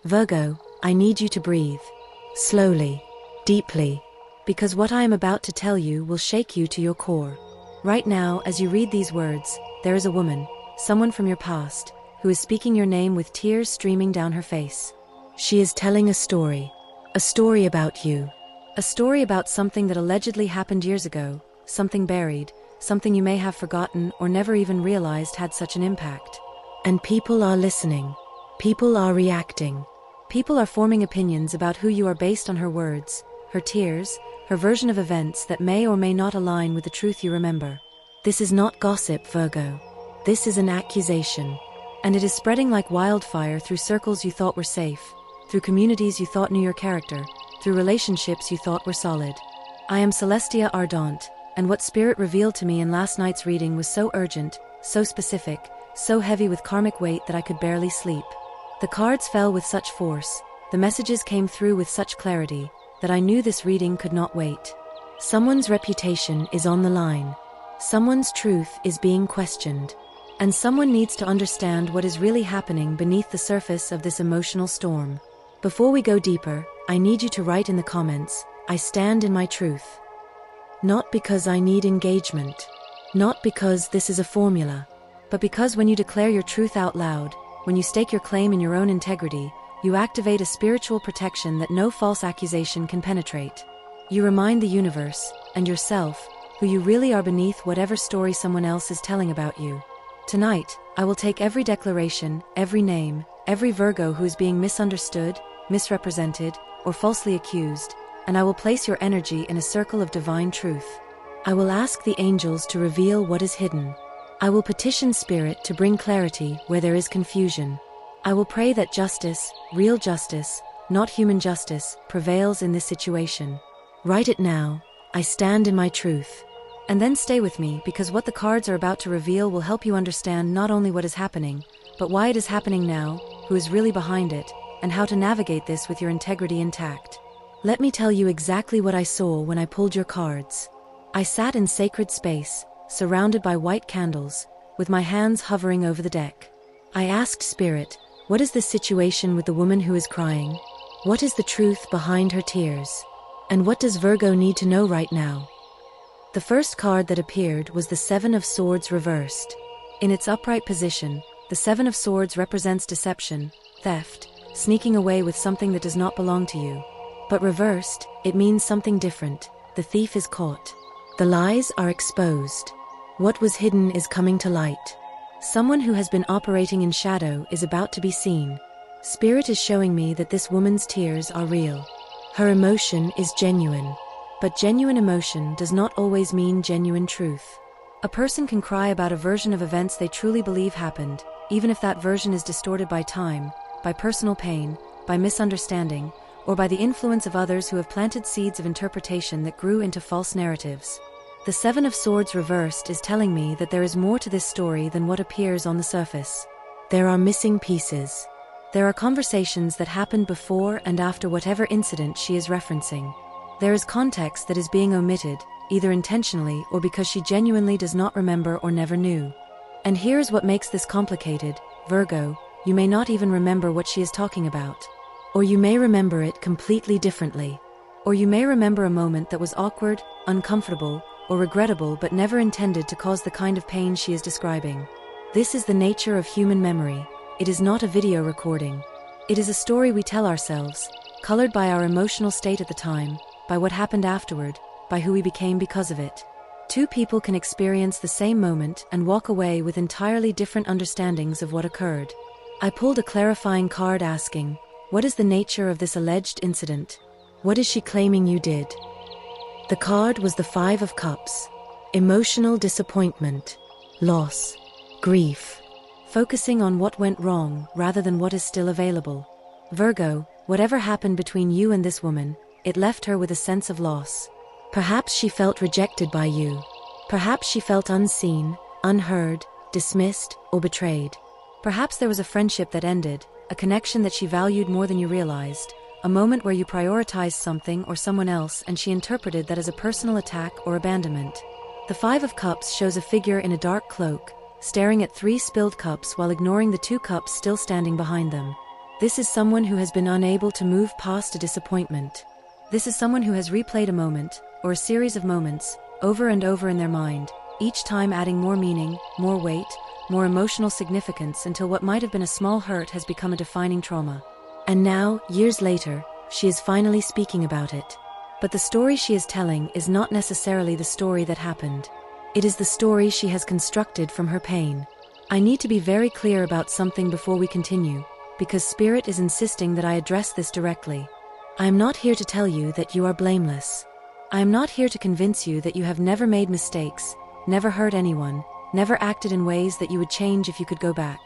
Virgo, I need you to breathe. Slowly, deeply, because what I am about to tell you will shake you to your core. Right now, as you read these words, there is a woman, someone from your past, who is speaking your name with tears streaming down her face. She is telling a story about you. A story about something that allegedly happened years ago, something buried, something you may have forgotten or never even realized had such an impact. And people are listening. People are reacting. People are forming opinions about who you are based on her words, her tears, her version of events that may or may not align with the truth you remember. This is not gossip, Virgo. This is an accusation. And it is spreading like wildfire through circles you thought were safe, through communities you thought knew your character, through relationships you thought were solid. I am Celestia Ardant, and what Spirit revealed to me in last night's reading was so urgent, so specific, so heavy with karmic weight that I could barely sleep. The cards fell with such force, the messages came through with such clarity, that I knew this reading could not wait. Someone's reputation is on the line. Someone's truth is being questioned. And someone needs to understand what is really happening beneath the surface of this emotional storm. Before we go deeper, I need you to write in the comments, I stand in my truth. Not because I need engagement. Not because this is a formula. But because when you declare your truth out loud, when you stake your claim in your own integrity, you activate a spiritual protection that no false accusation can penetrate. You remind the universe, and yourself, who you really are beneath whatever story someone else is telling about you. Tonight, I will take every declaration, every name, every Virgo who is being misunderstood, misrepresented, or falsely accused, and I will place your energy in a circle of divine truth. I will ask the angels to reveal what is hidden. I will petition Spirit to bring clarity where there is confusion. I will pray that justice, real justice, not human justice, prevails in this situation. Write it now, I stand in my truth. And then stay with me, because what the cards are about to reveal will help you understand not only what is happening, but why it is happening now, who is really behind it, and how to navigate this with your integrity intact. Let me tell you exactly what I saw when I pulled your cards. I sat in sacred space, surrounded by white candles, with my hands hovering over the deck. I asked Spirit, what is this situation with the woman who is crying? What is the truth behind her tears? And what does Virgo need to know right now? The first card that appeared was the Seven of Swords reversed. In its upright position, the Seven of Swords represents deception, theft, sneaking away with something that does not belong to you. But reversed, it means something different. The thief is caught. The lies are exposed. What was hidden is coming to light. Someone who has been operating in shadow is about to be seen. Spirit is showing me that this woman's tears are real. Her emotion is genuine. But genuine emotion does not always mean genuine truth. A person can cry about a version of events they truly believe happened, even if that version is distorted by time, by personal pain, by misunderstanding, or by the influence of others who have planted seeds of interpretation that grew into false narratives. The Seven of Swords reversed is telling me that there is more to this story than what appears on the surface. There are missing pieces. There are conversations that happened before and after whatever incident she is referencing. There is context that is being omitted, either intentionally or because she genuinely does not remember or never knew. And here's what makes this complicated, Virgo, you may not even remember what she is talking about. Or you may remember it completely differently. Or you may remember a moment that was awkward, uncomfortable, or regrettable but never intended to cause the kind of pain she is describing. This is the nature of human memory. It is not a video recording. It is a story we tell ourselves, colored by our emotional state at the time, by what happened afterward, by who we became because of it. Two people can experience the same moment and walk away with entirely different understandings of what occurred. I pulled a clarifying card asking, what is the nature of this alleged incident? What is she claiming you did? The card was the Five of Cups. Emotional disappointment, loss, grief. Focusing on what went wrong rather than what is still available. Virgo, whatever happened between you and this woman, it left her with a sense of loss. Perhaps she felt rejected by you. Perhaps she felt unseen, unheard, dismissed, or betrayed. Perhaps there was a friendship that ended, a connection that she valued more than you realized, a moment where you prioritized something or someone else and she interpreted that as a personal attack or abandonment. The Five of Cups shows a figure in a dark cloak, staring at 3 spilled cups while ignoring the 2 cups still standing behind them. This is someone who has been unable to move past a disappointment. This is someone who has replayed a moment, or a series of moments, over and over in their mind, each time adding more meaning, more weight, more emotional significance until what might have been a small hurt has become a defining trauma. And now, years later, she is finally speaking about it. But the story she is telling is not necessarily the story that happened. It is the story she has constructed from her pain. I need to be very clear about something before we continue, because Spirit is insisting that I address this directly. I am not here to tell you that you are blameless. I am not here to convince you that you have never made mistakes, never hurt anyone, never acted in ways that you would change if you could go back.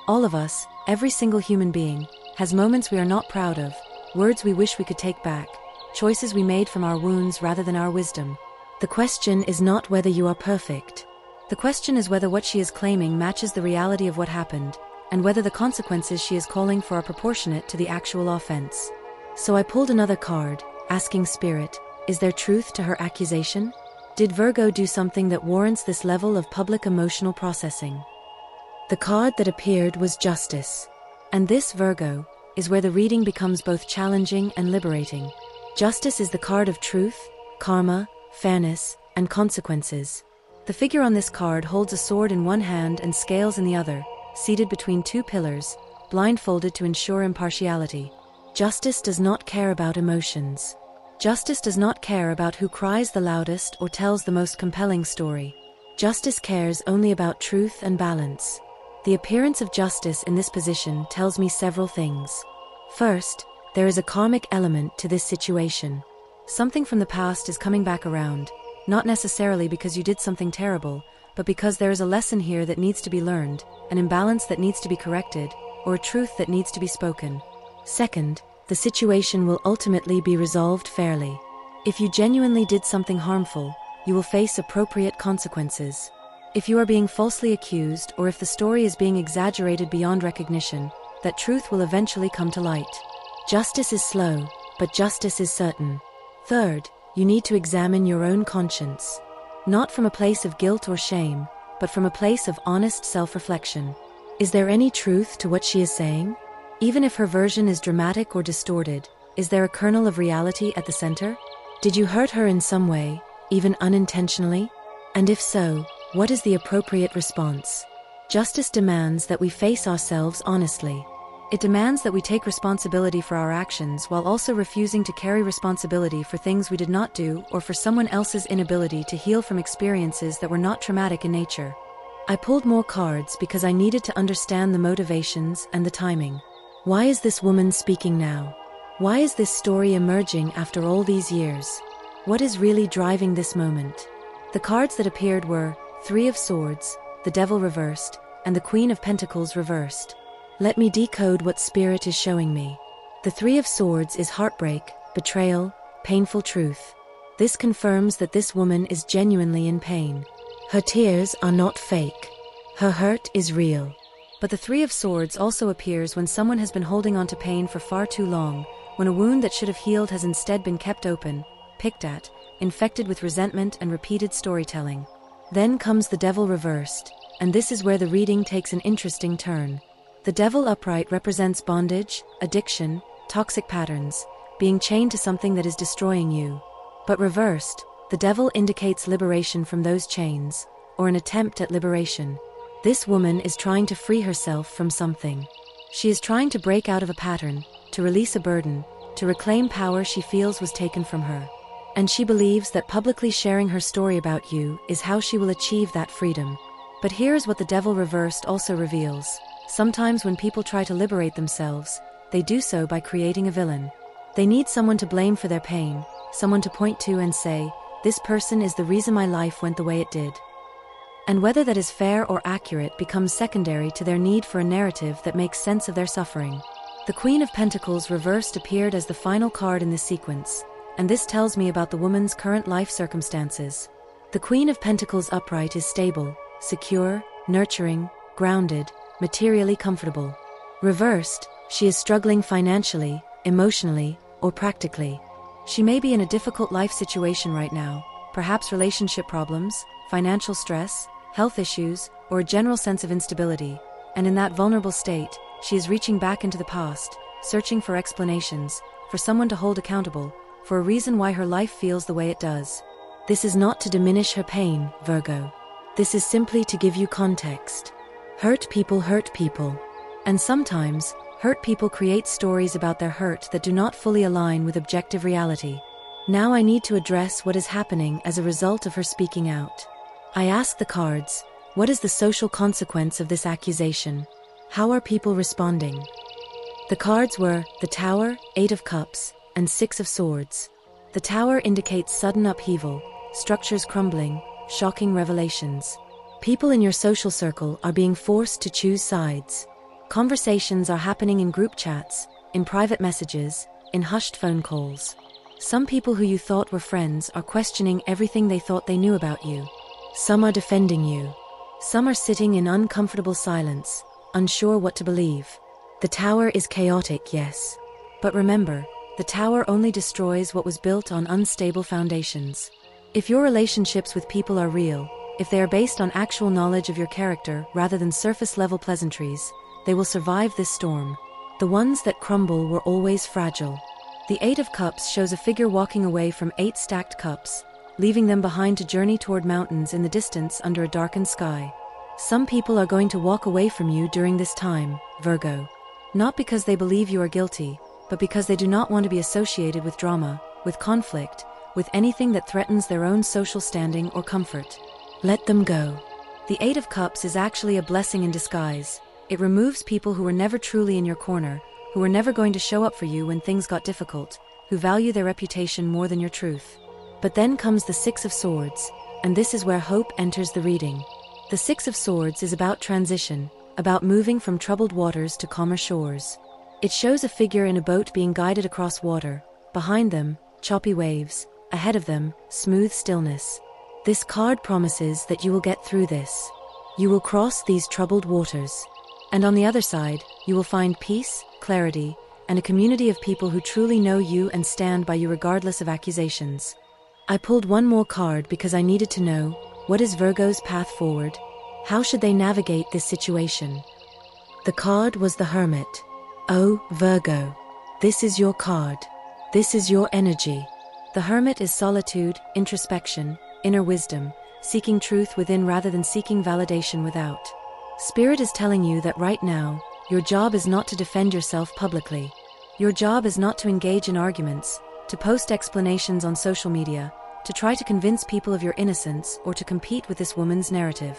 All of us, every single human being, has moments we are not proud of, words we wish we could take back, choices we made from our wounds rather than our wisdom. The question is not whether you are perfect. The question is whether what she is claiming matches the reality of what happened, and whether the consequences she is calling for are proportionate to the actual offense. So I pulled another card, asking Spirit, is there truth to her accusation? Did Virgo do something that warrants this level of public emotional processing? The card that appeared was Justice. And this, Virgo, is where the reading becomes both challenging and liberating. Justice is the card of truth, karma, fairness, and consequences. The figure on this card holds a sword in one hand and scales in the other, seated between two pillars, blindfolded to ensure impartiality. Justice does not care about emotions. Justice does not care about who cries the loudest or tells the most compelling story. Justice cares only about truth and balance. The appearance of justice in this position tells me several things. First, there is a karmic element to this situation. Something from the past is coming back around, not necessarily because you did something terrible, but because there is a lesson here that needs to be learned, an imbalance that needs to be corrected, or a truth that needs to be spoken. Second, the situation will ultimately be resolved fairly. If you genuinely did something harmful, you will face appropriate consequences. If you are being falsely accused or if the story is being exaggerated beyond recognition, that truth will eventually come to light. Justice is slow, but justice is certain. Third, you need to examine your own conscience. Not from a place of guilt or shame, but from a place of honest self-reflection. Is there any truth to what she is saying? Even if her version is dramatic or distorted, is there a kernel of reality at the center? Did you hurt her in some way, even unintentionally? And if so, what is the appropriate response? Justice demands that we face ourselves honestly. It demands that we take responsibility for our actions while also refusing to carry responsibility for things we did not do or for someone else's inability to heal from experiences that were not traumatic in nature. I pulled more cards because I needed to understand the motivations and the timing. Why is this woman speaking now? Why is this story emerging after all these years? What is really driving this moment? The cards that appeared were Three of Swords, the Devil reversed, and the Queen of Pentacles reversed. Let me decode what Spirit is showing me. The Three of Swords is heartbreak, betrayal, painful truth. This confirms that this woman is genuinely in pain. Her tears are not fake. Her hurt is real. But the Three of Swords also appears when someone has been holding on to pain for far too long, when a wound that should have healed has instead been kept open, picked at, infected with resentment and repeated storytelling. Then comes the Devil reversed, and this is where the reading takes an interesting turn. The Devil upright represents bondage, addiction, toxic patterns, being chained to something that is destroying you. But reversed, the Devil indicates liberation from those chains, or an attempt at liberation. This woman is trying to free herself from something. She is trying to break out of a pattern, to release a burden, to reclaim power she feels was taken from her. And she believes that publicly sharing her story about you is how she will achieve that freedom. But here's what the Devil reversed also reveals. Sometimes when people try to liberate themselves, they do so by creating a villain. They need someone to blame for their pain, someone to point to and say, this person is the reason my life went the way it did. And whether that is fair or accurate becomes secondary to their need for a narrative that makes sense of their suffering. The Queen of Pentacles reversed appeared as the final card in this sequence, and this tells me about the woman's current life circumstances. The Queen of Pentacles upright is stable, secure, nurturing, grounded, materially comfortable. Reversed, she is struggling financially, emotionally, or practically. She may be in a difficult life situation right now, perhaps relationship problems, financial stress, health issues, or a general sense of instability, and in that vulnerable state, She is reaching back into the past, searching for explanations, for someone to hold accountable, for a reason why her life feels the way it does. This is not to diminish her pain, Virgo. This is simply to give you context. Hurt people hurt people. And sometimes, hurt people create stories about their hurt that do not fully align with objective reality. Now I need to address what is happening as a result of her speaking out. I ask the cards, what is the social consequence of this accusation? How are people responding? The cards were the Tower, 8 of Cups, and 6 of Swords. The Tower indicates sudden upheaval, structures crumbling, shocking revelations. People in your social circle are being forced to choose sides. Conversations are happening in group chats, in private messages, in hushed phone calls. Some people who you thought were friends are questioning everything they thought they knew about you. Some are defending you. Some are sitting in uncomfortable silence, unsure what to believe. The Tower is chaotic, yes. But remember, the Tower only destroys what was built on unstable foundations. If your relationships with people are real, if they are based on actual knowledge of your character rather than surface-level pleasantries, they will survive this storm. The ones that crumble were always fragile. The 8 of Cups shows a figure walking away from 8 stacked cups, leaving them behind to journey toward mountains in the distance under a darkened sky. Some people are going to walk away from you during this time, Virgo. Not because they believe you are guilty, but because they do not want to be associated with drama, with conflict, with anything that threatens their own social standing or comfort. Let them go. The 8 of Cups is actually a blessing in disguise. It removes people who were never truly in your corner, who were never going to show up for you when things got difficult, who value their reputation more than your truth. But then comes the 6 of Swords, and this is where hope enters the reading. The 6 of Swords is about transition, about moving from troubled waters to calmer shores. It shows a figure in a boat being guided across water, behind them, choppy waves, ahead of them, smooth stillness. This card promises that you will get through this. You will cross these troubled waters. And on the other side, you will find peace, clarity, and a community of people who truly know you and stand by you regardless of accusations. I pulled one more card because I needed to know, what is Virgo's path forward? How should they navigate this situation? The card was the Hermit. Oh, Virgo. This is your card. This is your energy. The Hermit is solitude, introspection, inner wisdom, seeking truth within rather than seeking validation without. Spirit is telling you that right now, your job is not to defend yourself publicly. Your job is not to engage in arguments, to post explanations on social media, to try to convince people of your innocence or to compete with this woman's narrative.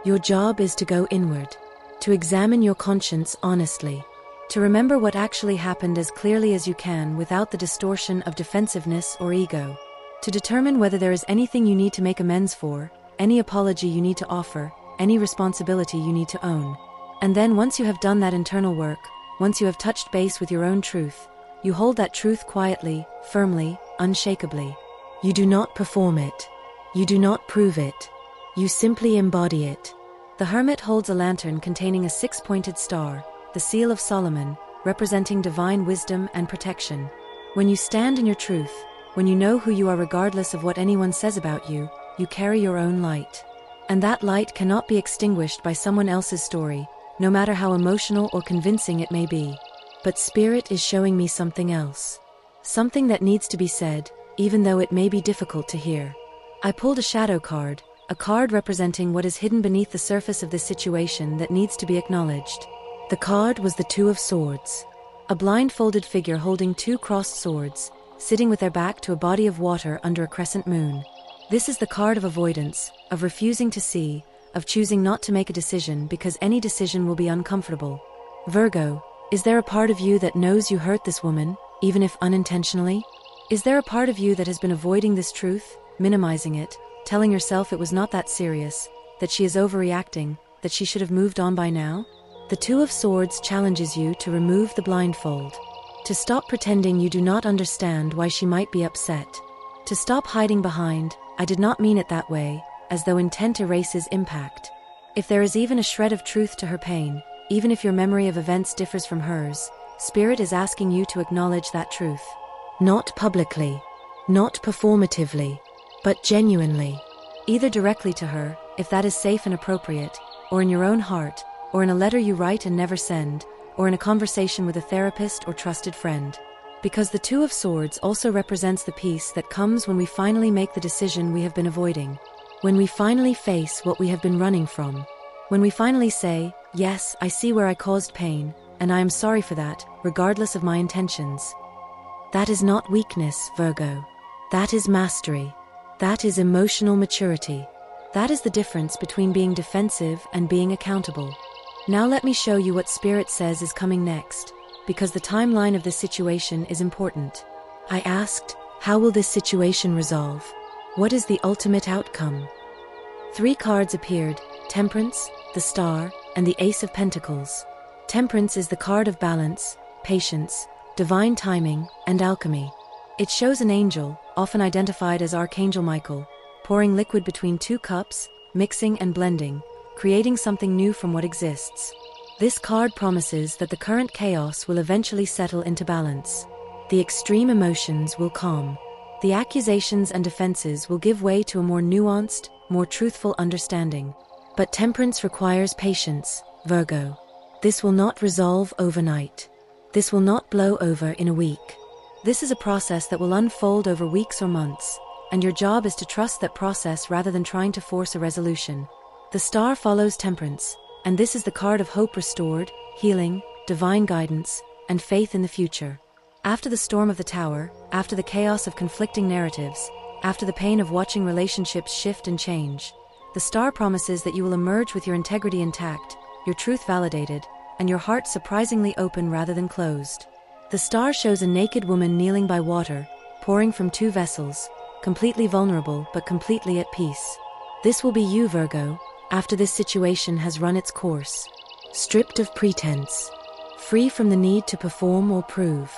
Your job is to go inward, to examine your conscience honestly, to remember what actually happened as clearly as you can without the distortion of defensiveness or ego, to determine whether there is anything you need to make amends for, any apology you need to offer, any responsibility you need to own. And then once you have done that internal work, once you have touched base with your own truth, you hold that truth quietly, firmly, unshakably. You do not perform it. You do not prove it. You simply embody it. The Hermit holds a lantern containing a 6-pointed star, the seal of Solomon, representing divine wisdom and protection. When you stand in your truth, when you know who you are regardless of what anyone says about you, you carry your own light. And that light cannot be extinguished by someone else's story, no matter how emotional or convincing it may be. But Spirit is showing me something else. Something that needs to be said, even though it may be difficult to hear. I pulled a shadow card, a card representing what is hidden beneath the surface of this situation that needs to be acknowledged. The card was the 2 of Swords. A blindfolded figure holding 2 crossed swords, sitting with their back to a body of water under a crescent moon. This is the card of avoidance, of refusing to see, of choosing not to make a decision because any decision will be uncomfortable. Virgo, is there a part of you that knows you hurt this woman, even if unintentionally? Is there a part of you that has been avoiding this truth, minimizing it, telling yourself it was not that serious, that she is overreacting, that she should have moved on by now? The 2 of Swords challenges you to remove the blindfold, to stop pretending you do not understand why she might be upset, to stop hiding behind, "I did not mean it that way," as though intent erases impact. If there is even a shred of truth to her pain, even if your memory of events differs from hers, Spirit is asking you to acknowledge that truth. Not publicly, not performatively, but genuinely. Either directly to her, if that is safe and appropriate, or in your own heart, or in a letter you write and never send, or in a conversation with a therapist or trusted friend. Because the Two of Swords also represents the peace that comes when we finally make the decision we have been avoiding. When we finally face what we have been running from. When we finally say, yes, I see where I caused pain, and I am sorry for that, regardless of my intentions. That is not weakness, Virgo. That is mastery. That is emotional maturity. That is the difference between being defensive and being accountable. Now let me show you what Spirit says is coming next, because the timeline of this situation is important. I asked, how will this situation resolve? What is the ultimate outcome? 3 cards appeared: Temperance, the Star, and the Ace of Pentacles. Temperance is the card of balance, patience, divine timing, and alchemy. It shows an angel, often identified as Archangel Michael, pouring liquid between 2 cups, mixing and blending, creating something new from what exists. This card promises that the current chaos will eventually settle into balance. The extreme emotions will calm. The accusations and defenses will give way to a more nuanced, more truthful understanding. But temperance requires patience, Virgo. This will not resolve overnight. This will not blow over in a week. This is a process that will unfold over weeks or months, and your job is to trust that process rather than trying to force a resolution. The Star follows Temperance, and this is the card of hope restored, healing, divine guidance, and faith in the future. After the storm of the Tower, after the chaos of conflicting narratives, after the pain of watching relationships shift and change, the Star promises that you will emerge with your integrity intact, your truth validated, and your heart surprisingly open rather than closed. The Star shows a naked woman kneeling by water, pouring from 2 vessels, completely vulnerable but completely at peace. This will be you, Virgo, after this situation has run its course. Stripped of pretense. Free from the need to perform or prove.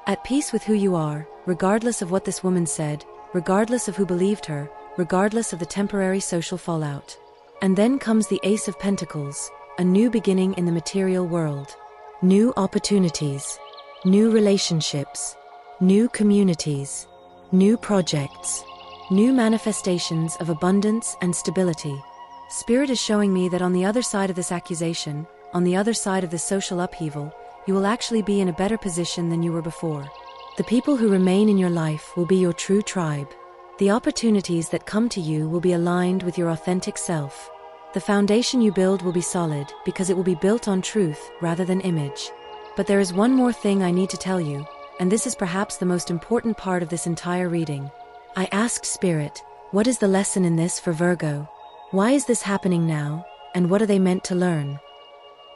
At peace with who you are, regardless of what this woman said, regardless of who believed her, regardless of the temporary social fallout. And then comes the Ace of Pentacles, a new beginning in the material world. New opportunities. New relationships. New communities. New projects. New manifestations of abundance and stability. Spirit is showing me that on the other side of this accusation, on the other side of this social upheaval, you will actually be in a better position than you were before. The people who remain in your life will be your true tribe. The opportunities that come to you will be aligned with your authentic self. The foundation you build will be solid because it will be built on truth rather than image. But there is one more thing I need to tell you, and this is perhaps the most important part of this entire reading. I asked Spirit, what is the lesson in this for Virgo? Why is this happening now, and what are they meant to learn?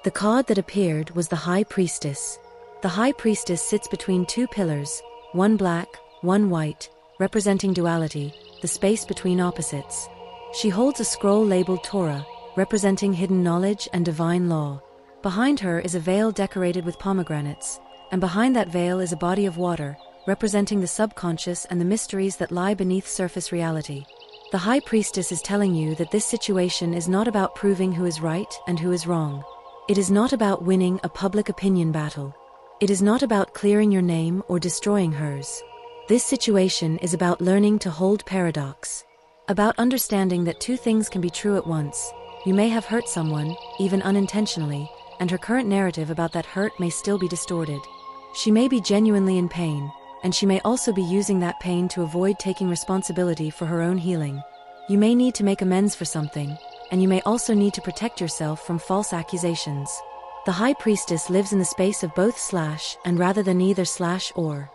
The card that appeared was the High Priestess. The High Priestess sits between 2 pillars, one black, one white, representing duality, the space between opposites. She holds a scroll labeled Torah, representing hidden knowledge and divine law. Behind her is a veil decorated with pomegranates, and behind that veil is a body of water, representing the subconscious and the mysteries that lie beneath surface reality. The High Priestess is telling you that this situation is not about proving who is right and who is wrong. It is not about winning a public opinion battle. It is not about clearing your name or destroying hers. This situation is about learning to hold paradox. About understanding that 2 things can be true at once. You may have hurt someone, even unintentionally, and her current narrative about that hurt may still be distorted. She may be genuinely in pain, and she may also be using that pain to avoid taking responsibility for her own healing. You may need to make amends for something, and you may also need to protect yourself from false accusations. The High Priestess lives in the space of both / and rather than either / or.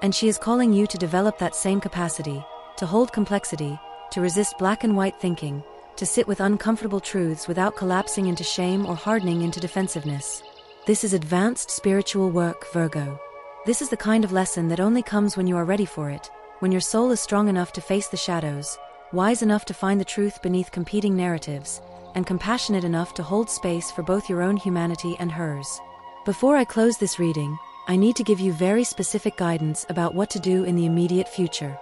And she is calling you to develop that same capacity, to hold complexity, to resist black and white thinking, to sit with uncomfortable truths without collapsing into shame or hardening into defensiveness. This is advanced spiritual work, Virgo. This is the kind of lesson that only comes when you are ready for it, when your soul is strong enough to face the shadows, wise enough to find the truth beneath competing narratives, and compassionate enough to hold space for both your own humanity and hers. Before I close this reading, I need to give you very specific guidance about what to do in the immediate future.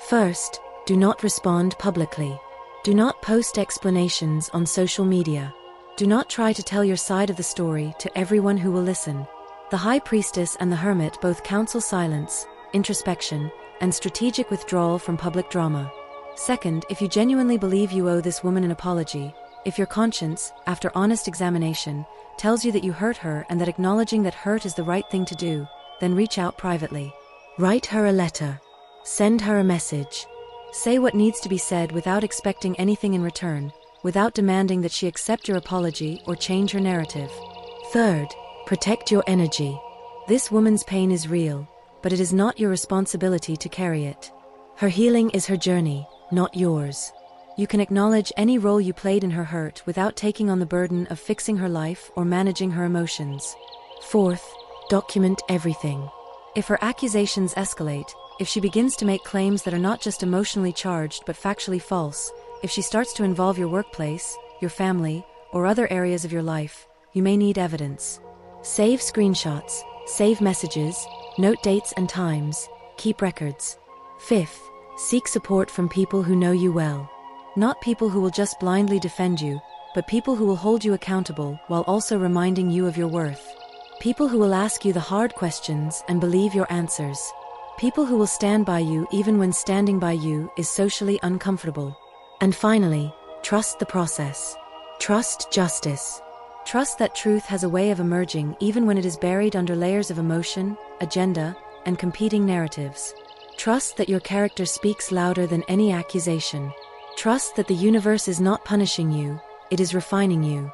First, do not respond publicly. Do not post explanations on social media. Do not try to tell your side of the story to everyone who will listen. The High Priestess and the Hermit both counsel silence, introspection, and strategic withdrawal from public drama. Second, if you genuinely believe you owe this woman an apology, If your conscience, after honest examination, tells you that you hurt her and that acknowledging that hurt is the right thing to do, then reach out privately. Write her a letter. Send her a message. Say what needs to be said without expecting anything in return, without demanding that she accept your apology or change her narrative. Third, protect your energy. This woman's pain is real, but it is not your responsibility to carry it. Her healing is her journey, not yours. You can acknowledge any role you played in her hurt without taking on the burden of fixing her life or managing her emotions. Fourth, document everything. If her accusations escalate, if she begins to make claims that are not just emotionally charged but factually false, if she starts to involve your workplace, your family, or other areas of your life, you may need evidence. Save screenshots, save messages, note dates and times, keep records. Fifth, seek support from people who know you well. Not people who will just blindly defend you, but people who will hold you accountable while also reminding you of your worth. People who will ask you the hard questions and believe your answers. People who will stand by you even when standing by you is socially uncomfortable. And finally, trust the process. Trust justice. Trust that truth has a way of emerging even when it is buried under layers of emotion, agenda, and competing narratives. Trust that your character speaks louder than any accusation. Trust that the universe is not punishing you, it is refining you.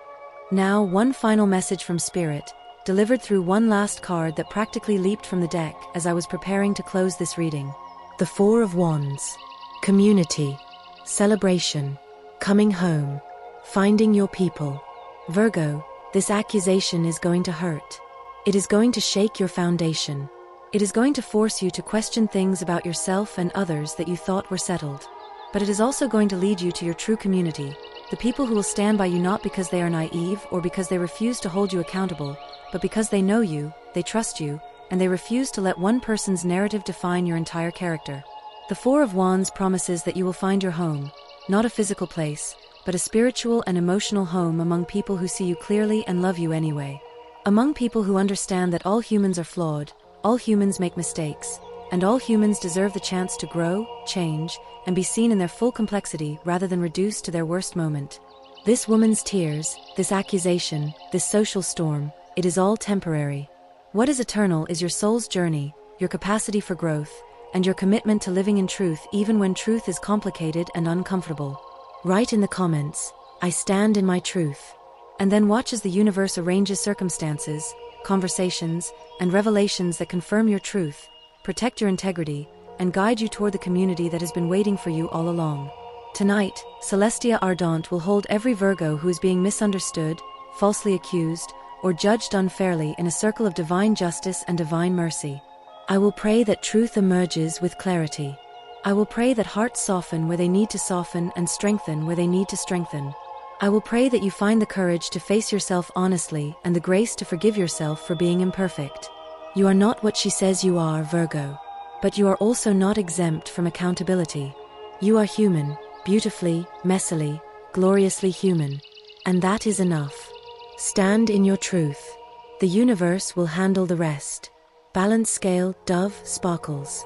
Now, one final message from Spirit, delivered through one last card that practically leaped from the deck as I was preparing to close this reading. The Four of Wands. Community. Celebration. Coming home. Finding your people. Virgo, this accusation is going to hurt. It is going to shake your foundation. It is going to force you to question things about yourself and others that you thought were settled. But it is also going to lead you to your true community, the people who will stand by you not because they are naive or because they refuse to hold you accountable, but because they know you, they trust you, and they refuse to let one person's narrative define your entire character. The Four of Wands promises that you will find your home, not a physical place, but a spiritual and emotional home among people who see you clearly and love you anyway. Among people who understand that all humans are flawed, all humans make mistakes, and all humans deserve the chance to grow, change, and be seen in their full complexity rather than reduced to their worst moment. This woman's tears, this accusation, this social storm, it is all temporary. What is eternal is your soul's journey, your capacity for growth, and your commitment to living in truth even when truth is complicated and uncomfortable. Write in the comments, "I stand in my truth," and then watch as the universe arranges circumstances, conversations, and revelations that confirm your truth, protect your integrity, and guide you toward the community that has been waiting for you all along. Tonight, Celestia Ardente will hold every Virgo who is being misunderstood, falsely accused, or judged unfairly in a circle of divine justice and divine mercy. I will pray that truth emerges with clarity. I will pray that hearts soften where they need to soften and strengthen where they need to strengthen. I will pray that you find the courage to face yourself honestly and the grace to forgive yourself for being imperfect. You are not what she says you are, Virgo. But you are also not exempt from accountability. You are human, beautifully, messily, gloriously human. And that is enough. Stand in your truth. The universe will handle the rest. Balance scale, dove, sparkles.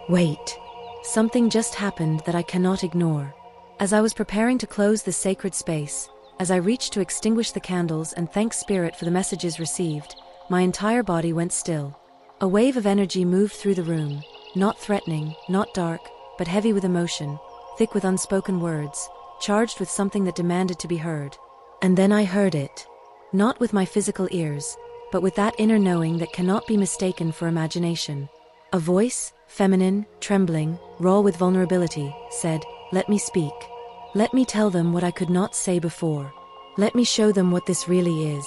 Wait. Something just happened that I cannot ignore. As I was preparing to close this sacred space, as I reached to extinguish the candles and thank Spirit for the messages received, my entire body went still. A wave of energy moved through the room, not threatening, not dark, but heavy with emotion, thick with unspoken words, charged with something that demanded to be heard. And then I heard it. Not with my physical ears, but with that inner knowing that cannot be mistaken for imagination. A voice, feminine, trembling, raw with vulnerability, said, "Let me speak. Let me tell them what I could not say before. Let me show them what this really is."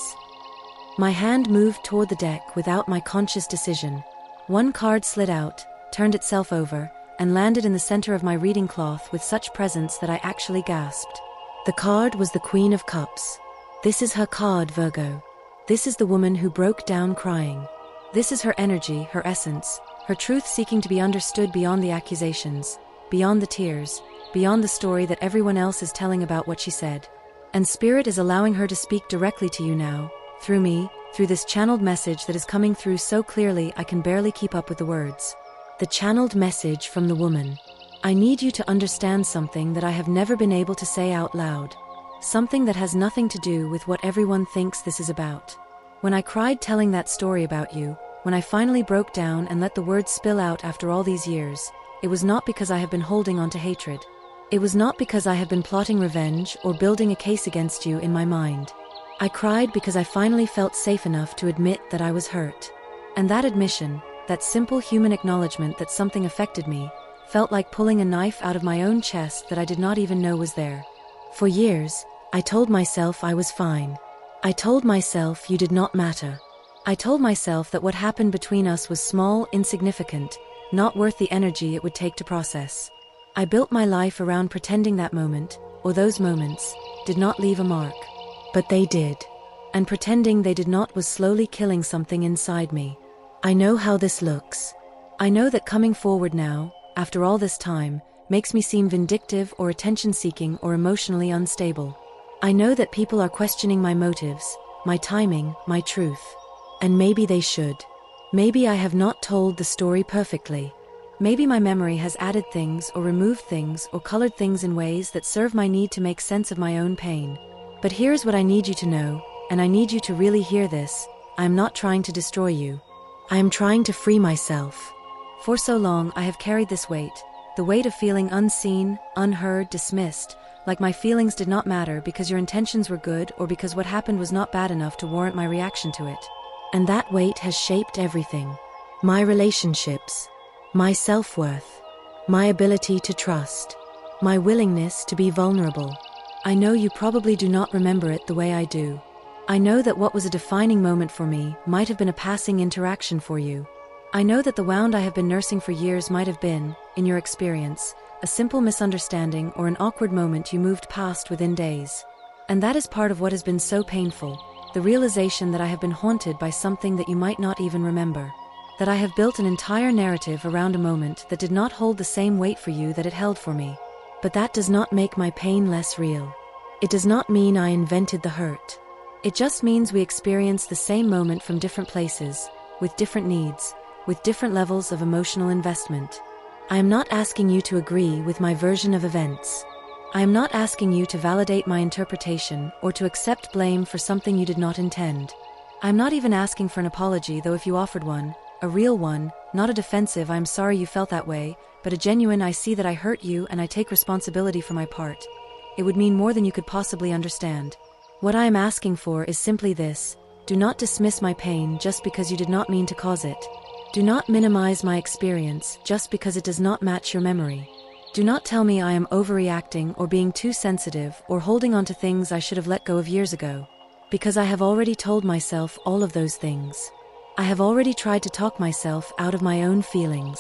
My hand moved toward the deck without my conscious decision. One card slid out, turned itself over, and landed in the center of my reading cloth with such presence that I actually gasped. The card was the Queen of Cups. This is her card, Virgo. This is the woman who broke down crying. This is her energy, her essence, her truth seeking to be understood beyond the accusations, beyond the tears, beyond the story that everyone else is telling about what she said. And Spirit is allowing her to speak directly to you now, through me, through this channeled message that is coming through so clearly I can barely keep up with the words. The channeled message from the woman. I need you to understand something that I have never been able to say out loud. something that has nothing to do with what everyone thinks this is about. When I cried telling that story about you, when I finally broke down and let the words spill out after all these years, it was not because I have been holding on to hatred. It was not because I have been plotting revenge or building a case against you in my mind. I cried because I finally felt safe enough to admit that I was hurt. And that admission, that simple human acknowledgement that something affected me, felt like pulling a knife out of my own chest that I did not even know was there. For years, I told myself I was fine. I told myself you did not matter. I told myself that what happened between us was small, insignificant, not worth the energy it would take to process. I built my life around pretending that moment, or those moments, did not leave a mark. But they did. And pretending they did not was slowly killing something inside me. I know how this looks. I know that coming forward now, after all this time, makes me seem vindictive or attention-seeking or emotionally unstable. I know that people are questioning my motives, my timing, my truth. And maybe they should. Maybe I have not told the story perfectly. Maybe my memory has added things or removed things or colored things in ways that serve my need to make sense of my own pain. But here's what I need you to know, and I need you to really hear this. I am not trying to destroy you. I am trying to free myself. For so long I have carried this weight, the weight of feeling unseen, unheard, dismissed, like my feelings did not matter because your intentions were good or because what happened was not bad enough to warrant my reaction to it. And that weight has shaped everything. My relationships, my self-worth, my ability to trust, my willingness to be vulnerable. I know you probably do not remember it the way I do. I know that what was a defining moment for me might have been a passing interaction for you. I know that the wound I have been nursing for years might have been, in your experience, a simple misunderstanding or an awkward moment you moved past within days. And that is part of what has been so painful, the realization that I have been haunted by something that you might not even remember. That I have built an entire narrative around a moment that did not hold the same weight for you that it held for me. But that does not make my pain less real. It does not mean I invented the hurt. It just means we experience the same moment from different places, with different needs, with different levels of emotional investment. I am not asking you to agree with my version of events. I am not asking you to validate my interpretation or to accept blame for something you did not intend. I am not even asking for an apology, though if you offered one, a real one, not a defensive "I am sorry you felt that way," but a genuine "I see that I hurt you and I take responsibility for my part," it would mean more than you could possibly understand. What I am asking for is simply this: do not dismiss my pain just because you did not mean to cause it. Do not minimize my experience just because it does not match your memory. Do not tell me I am overreacting or being too sensitive or holding on to things I should have let go of years ago. Because I have already told myself all of those things. I have already tried to talk myself out of my own feelings.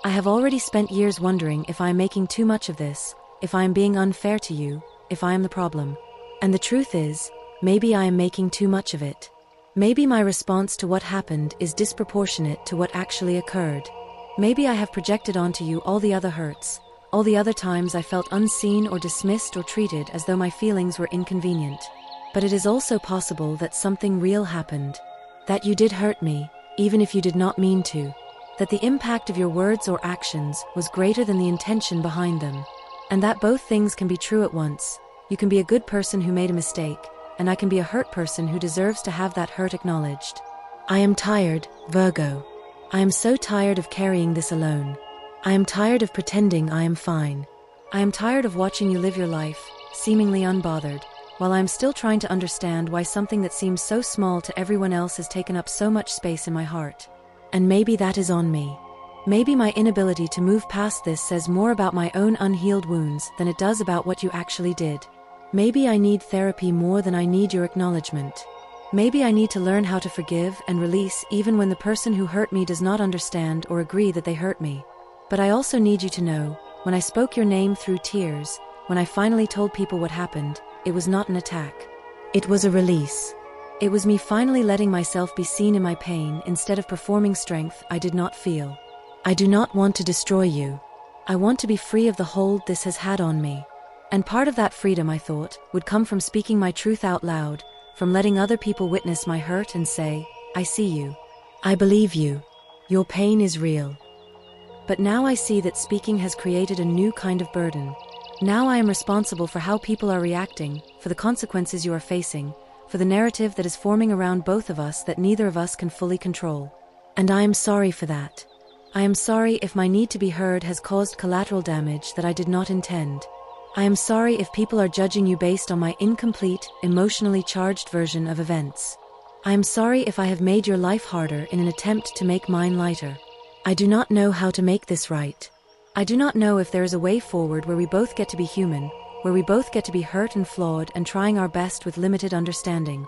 I have already spent years wondering if I am making too much of this, if I am being unfair to you, if I am the problem. And the truth is, maybe I am making too much of it. Maybe my response to what happened is disproportionate to what actually occurred. Maybe I have projected onto you all the other hurts, all the other times I felt unseen or dismissed or treated as though my feelings were inconvenient. But it is also possible that something real happened. That you did hurt me, even if you did not mean to. That the impact of your words or actions was greater than the intention behind them. And that both things can be true at once. You can be a good person who made a mistake, and I can be a hurt person who deserves to have that hurt acknowledged. I am tired, Virgo. I am so tired of carrying this alone. I am tired of pretending I am fine. I am tired of watching you live your life, seemingly unbothered, while I am still trying to understand why something that seems so small to everyone else has taken up so much space in my heart. And maybe that is on me. Maybe my inability to move past this says more about my own unhealed wounds than it does about what you actually did. Maybe I need therapy more than I need your acknowledgement. Maybe I need to learn how to forgive and release even when the person who hurt me does not understand or agree that they hurt me. But I also need you to know, when I spoke your name through tears, when I finally told people what happened, it was not an attack. It was a release. It was me finally letting myself be seen in my pain instead of performing strength I did not feel. I do not want to destroy you. I want to be free of the hold this has had on me. And part of that freedom, I thought, would come from speaking my truth out loud, from letting other people witness my hurt and say, "I see you. I believe you. Your pain is real." But now I see that speaking has created a new kind of burden. Now I am responsible for how people are reacting, for the consequences you are facing, for the narrative that is forming around both of us that neither of us can fully control. And I am sorry for that. I am sorry if my need to be heard has caused collateral damage that I did not intend. I am sorry if people are judging you based on my incomplete, emotionally charged version of events. I am sorry if I have made your life harder in an attempt to make mine lighter. I do not know how to make this right. I do not know if there is a way forward where we both get to be human, where we both get to be hurt and flawed and trying our best with limited understanding.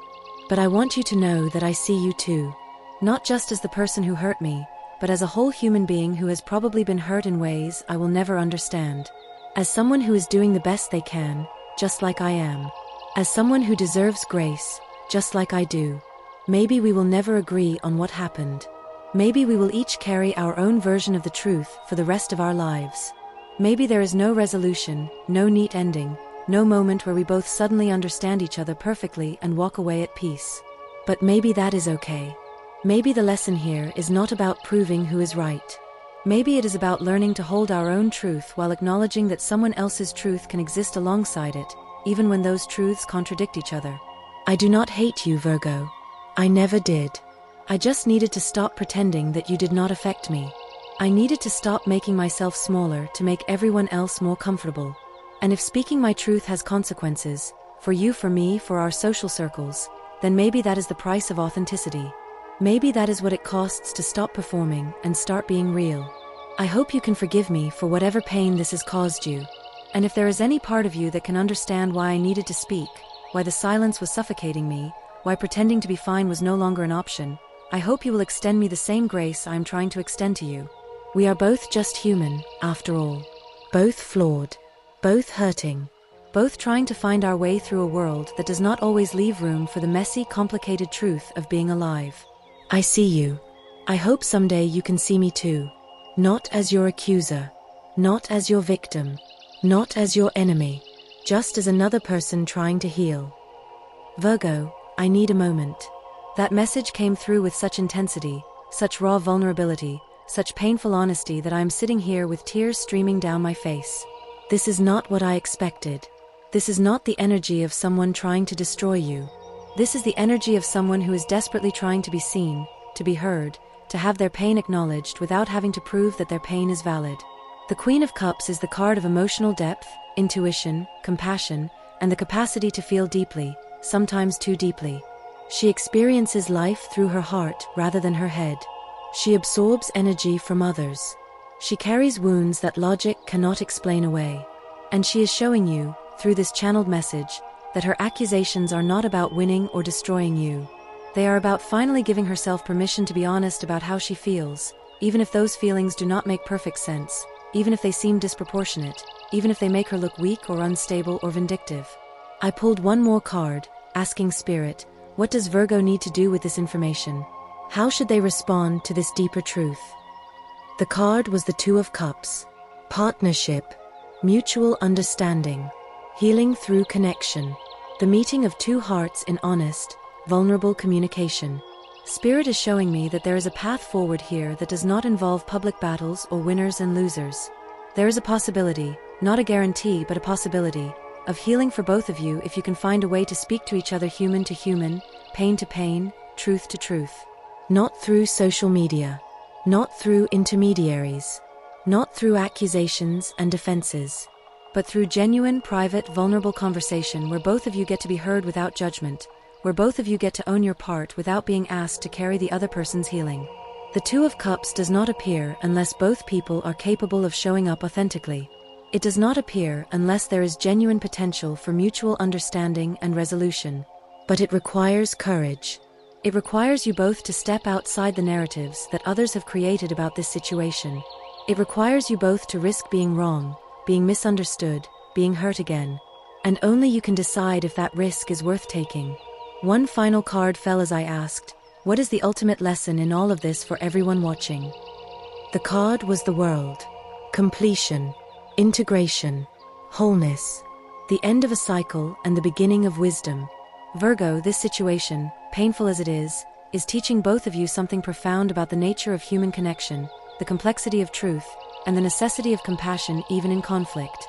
But I want you to know that I see you too. Not just as the person who hurt me, but as a whole human being who has probably been hurt in ways I will never understand. As someone who is doing the best they can, just like I am. As someone who deserves grace, just like I do. Maybe we will never agree on what happened. Maybe we will each carry our own version of the truth for the rest of our lives. Maybe there is no resolution, no neat ending, no moment where we both suddenly understand each other perfectly and walk away at peace. But maybe that is okay. Maybe the lesson here is not about proving who is right. Maybe it is about learning to hold our own truth while acknowledging that someone else's truth can exist alongside it, even when those truths contradict each other. I do not hate you, Virgo. I never did. I just needed to stop pretending that you did not affect me. I needed to stop making myself smaller to make everyone else more comfortable. And if speaking my truth has consequences, for you, for me, for our social circles, then maybe that is the price of authenticity. Maybe that is what it costs to stop performing and start being real. I hope you can forgive me for whatever pain this has caused you. And if there is any part of you that can understand why I needed to speak, why the silence was suffocating me, why pretending to be fine was no longer an option, I hope you will extend me the same grace I am trying to extend to you. We are both just human, after all. Both flawed. Both hurting. Both trying to find our way through a world that does not always leave room for the messy, complicated truth of being alive. I see you. I hope someday you can see me too. Not as your accuser. Not as your victim. Not as your enemy. Just as another person trying to heal. Virgo, I need a moment. That message came through with such intensity, such raw vulnerability, such painful honesty that I am sitting here with tears streaming down my face. This is not what I expected. This is not the energy of someone trying to destroy you. This is the energy of someone who is desperately trying to be seen, to be heard, to have their pain acknowledged without having to prove that their pain is valid. The Queen of Cups is the card of emotional depth, intuition, compassion, and the capacity to feel deeply, sometimes too deeply. She experiences life through her heart rather than her head. She absorbs energy from others. She carries wounds that logic cannot explain away. And she is showing you, through this channeled message, that her accusations are not about winning or destroying you. They are about finally giving herself permission to be honest about how she feels, even if those feelings do not make perfect sense, even if they seem disproportionate, even if they make her look weak or unstable or vindictive. I pulled one more card, asking Spirit, what does Virgo need to do with this information? How should they respond to this deeper truth? The card was the Two of Cups. Partnership. Mutual understanding. Healing through connection. The meeting of two hearts in honest, vulnerable communication. Spirit is showing me that there is a path forward here that does not involve public battles or winners and losers. There is a possibility, not a guarantee but a possibility, of healing for both of you if you can find a way to speak to each other human to human, pain to pain, truth to truth. Not through social media. Not through intermediaries. Not through accusations and defenses. But through genuine, private, vulnerable conversation where both of you get to be heard without judgment, where both of you get to own your part without being asked to carry the other person's healing. The Two of Cups does not appear unless both people are capable of showing up authentically. It does not appear unless there is genuine potential for mutual understanding and resolution. But it requires courage. It requires you both to step outside the narratives that others have created about this situation. It requires you both to risk being wrong, being misunderstood, being hurt again. And only you can decide if that risk is worth taking. One final card fell as I asked, what is the ultimate lesson in all of this for everyone watching? The card was the World. Completion. Integration. Wholeness. The end of a cycle and the beginning of wisdom. Virgo, this situation, painful as it is teaching both of you something profound about the nature of human connection, the complexity of truth, and the necessity of compassion even in conflict.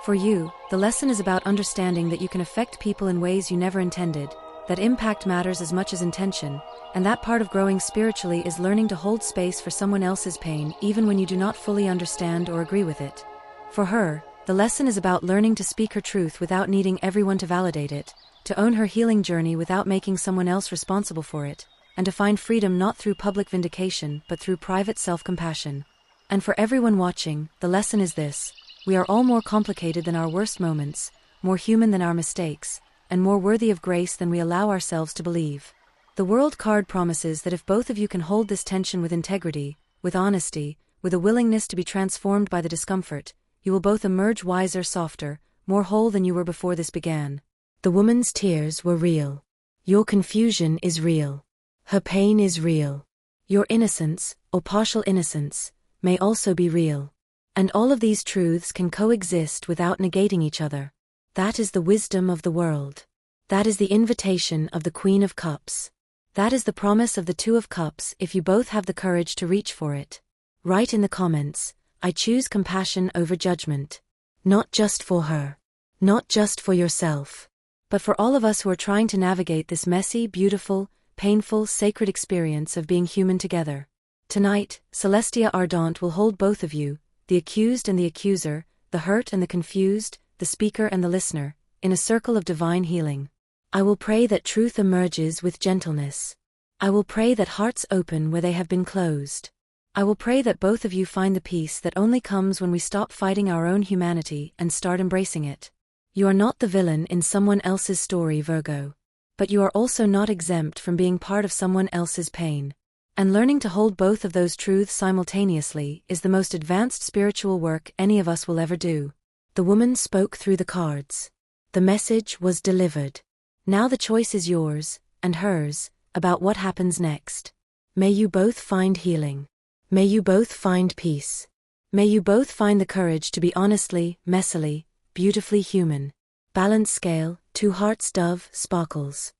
For you, the lesson is about understanding that you can affect people in ways you never intended, that impact matters as much as intention, and that part of growing spiritually is learning to hold space for someone else's pain even when you do not fully understand or agree with it. For her, the lesson is about learning to speak her truth without needing everyone to validate it, to own her healing journey without making someone else responsible for it, and to find freedom not through public vindication but through private self-compassion. And for everyone watching, the lesson is this: we are all more complicated than our worst moments, more human than our mistakes, and more worthy of grace than we allow ourselves to believe. The World card promises that if both of you can hold this tension with integrity, with honesty, with a willingness to be transformed by the discomfort, you will both emerge wiser, softer, more whole than you were before this began. The woman's tears were real. Your confusion is real. Her pain is real. Your innocence, or partial innocence, may also be real. And all of these truths can coexist without negating each other. That is the wisdom of the world. That is the invitation of the Queen of Cups. That is the promise of the Two of Cups if you both have the courage to reach for it. Write in the comments, I choose compassion over judgment. Not just for her. Not just for yourself. But for all of us who are trying to navigate this messy, beautiful, painful, sacred experience of being human together. Tonight, Celestia Ardente will hold both of you, the accused and the accuser, the hurt and the confused, the speaker and the listener, in a circle of divine healing. I will pray that truth emerges with gentleness. I will pray that hearts open where they have been closed. I will pray that both of you find the peace that only comes when we stop fighting our own humanity and start embracing it. You are not the villain in someone else's story, Virgo. But you are also not exempt from being part of someone else's pain. And learning to hold both of those truths simultaneously is the most advanced spiritual work any of us will ever do. The woman spoke through the cards. The message was delivered. Now the choice is yours, and hers, about what happens next. May you both find healing. May you both find peace. May you both find the courage to be honestly, messily, beautifully human. Balance scale, two hearts dove, sparkles.